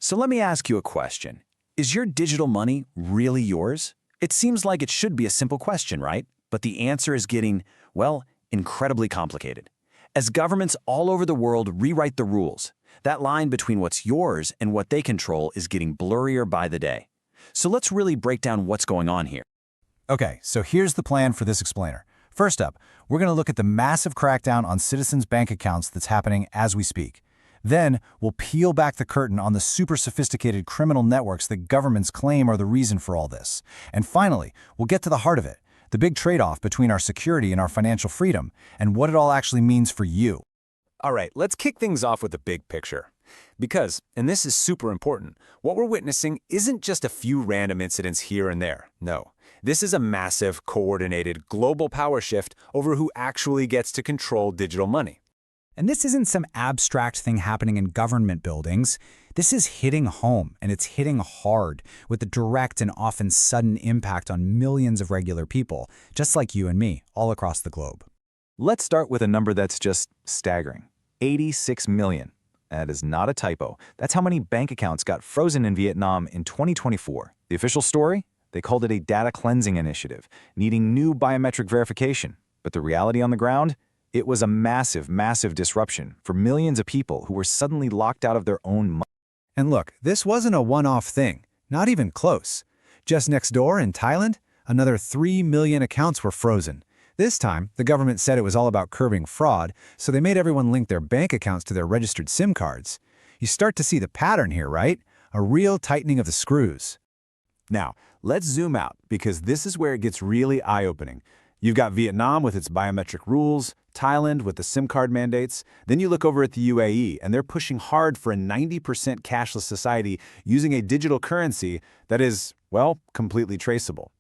So let me ask you a question. Is your digital money really yours? It seems like it should be a simple question, right? But the answer is getting, well, incredibly complicated. As governments all over the world rewrite the rules, that line between what's yours and what they control is getting blurrier by the day. So let's really break down what's going on here. Okay, so here's the plan for this explainer. First up, we're going to look at the massive crackdown on citizens' bank accounts that's happening as we speak. Then, we'll peel back the curtain on the super sophisticated criminal networks that governments claim are the reason for all this. And finally, we'll get to the heart of it, the big trade-off between our security and our financial freedom, and what it all actually means for you. All right, let's kick things off with the big picture. Because, and this is super important, what we're witnessing isn't just a few random incidents here and there. No, this is a massive, coordinated, global power shift over who actually gets to control digital money. And this isn't some abstract thing happening in government buildings. This is hitting home, and it's hitting hard, with a direct and often sudden impact on millions of regular people, just like you and me, all across the globe. Let's start with a number that's just staggering. 86 million. That is not a typo. That's how many bank accounts got frozen in Vietnam in 2024. The official story? They called it a data cleansing initiative, needing new biometric verification. But the reality on the ground? It was a massive, massive disruption for millions of people who were suddenly locked out of their own money. And look, this wasn't a one-off thing, not even close. Just next door in Thailand, another 3 million accounts were frozen. This time, the government said it was all about curbing fraud, so they made everyone link their bank accounts to their registered SIM cards. You start to see the pattern here, right? A real tightening of the screws. Now, let's zoom out, because this is where it gets really eye-opening. You've got Vietnam with its biometric rules, Thailand with the SIM card mandates. Then you look over at the UAE, and they're pushing hard for a 90% cashless society using a digital currency that is, well, completely traceable.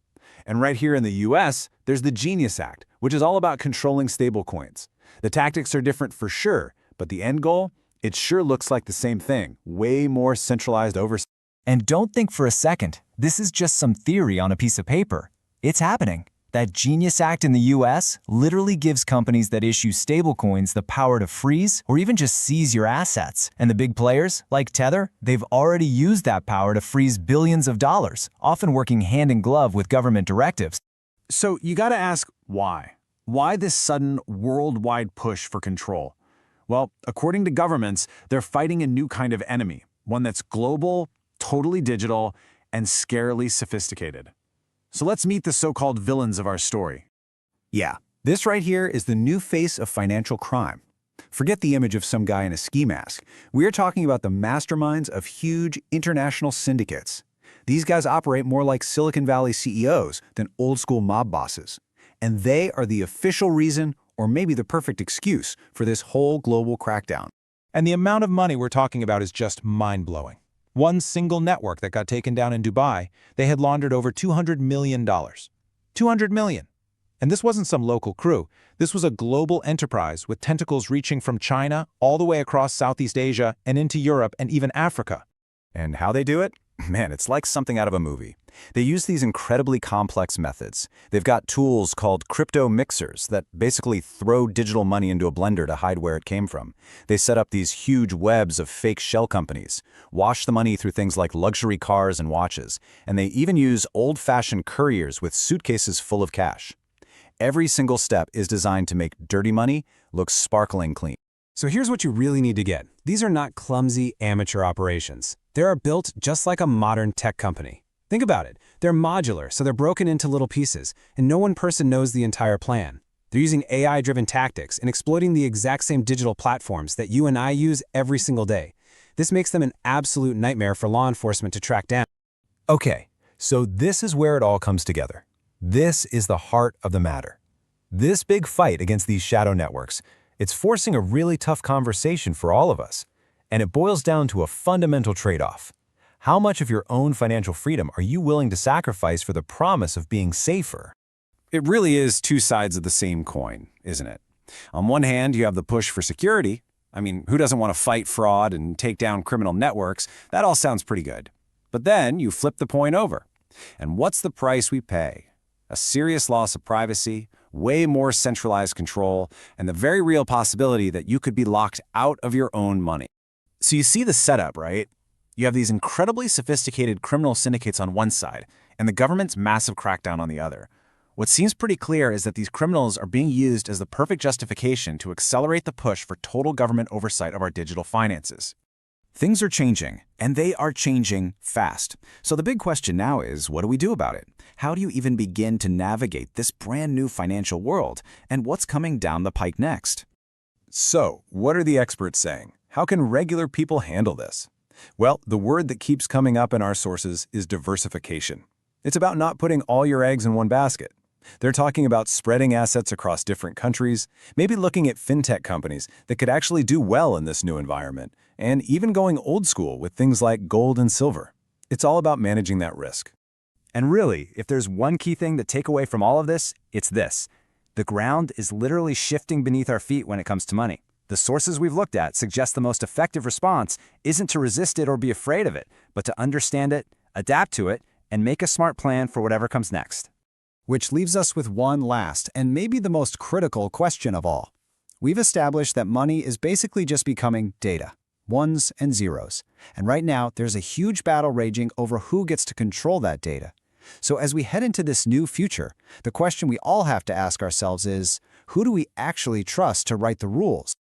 And right here in the US, there's the Genius Act, which is all about controlling stablecoins. The tactics are different for sure, but the end goal? It sure looks like the same thing, way more centralized oversight. And don't think for a second, this is just some theory on a piece of paper. It's happening. That Genius Act in the US literally gives companies that issue stablecoins the power to freeze or even just seize your assets. And the big players, like Tether, they've already used that power to freeze billions of dollars, often working hand in glove with government directives. So you gotta ask why? Why this sudden worldwide push for control? Well, according to governments, they're fighting a new kind of enemy, one that's global, totally digital, and scarily sophisticated. So let's meet the so-called villains of our story. Yeah, this right here is the new face of financial crime. Forget the image of some guy in a ski mask. We're talking about the masterminds of huge international syndicates. These guys operate more like Silicon Valley CEOs than old-school mob bosses. And they are the official reason, or maybe the perfect excuse, for this whole global crackdown. And the amount of money we're talking about is just mind-blowing. One single network that got taken down in Dubai, they had laundered over $200 million. $200 million. And this wasn't some local crew. This was a global enterprise with tentacles reaching from China all the way across Southeast Asia and into Europe and even Africa. And how they do it? Man, it's like something out of a movie. They use these incredibly complex methods. They've got tools called crypto mixers that basically throw digital money into a blender to hide where it came from. They set up these huge webs of fake shell companies, wash the money through things like luxury cars and watches, and they even use old-fashioned couriers with suitcases full of cash. Every single step is designed to make dirty money look sparkling clean. So here's what you really need to get. These are not clumsy amateur operations. They are built just like a modern tech company. Think about it. They're modular, so they're broken into little pieces, and no one person knows the entire plan. They're using AI-driven tactics and exploiting the exact same digital platforms that you and I use every single day. This makes them an absolute nightmare for law enforcement to track down. Okay, so this is where it all comes together. This is the heart of the matter. This big fight against these shadow networks, it's forcing a really tough conversation for all of us. And it boils down to a fundamental trade-off. How much of your own financial freedom are you willing to sacrifice for the promise of being safer? It really is two sides of the same coin, isn't it? On one hand, you have the push for security. I mean, who doesn't want to fight fraud and take down criminal networks? That all sounds pretty good. But then you flip the point over. And what's the price we pay? A serious loss of privacy, way more centralized control, and the very real possibility that you could be locked out of your own money. So you see the setup, right? You have these incredibly sophisticated criminal syndicates on one side, and the government's massive crackdown on the other. What seems pretty clear is that these criminals are being used as the perfect justification to accelerate the push for total government oversight of our digital finances. Things are changing, and they are changing fast. So the big question now is, what do we do about it? How do you even begin to navigate this brand new financial world, and what's coming down the pike next? So, what are the experts saying? How can regular people handle this? Well, the word that keeps coming up in our sources is diversification. It's about not putting all your eggs in one basket. They're talking about spreading assets across different countries, maybe looking at fintech companies that could actually do well in this new environment, and even going old school with things like gold and silver. It's all about managing that risk. And really, if there's one key thing to take away from all of this, it's this. The ground is literally shifting beneath our feet when it comes to money. The sources we've looked at suggest the most effective response isn't to resist it or be afraid of it, but to understand it, adapt to it, and make a smart plan for whatever comes next. Which leaves us with one last, and maybe the most critical question of all. We've established that money is basically just becoming data, ones and zeros. And right now, there's a huge battle raging over who gets to control that data. So as we head into this new future, the question we all have to ask ourselves is, who do we actually trust to write the rules?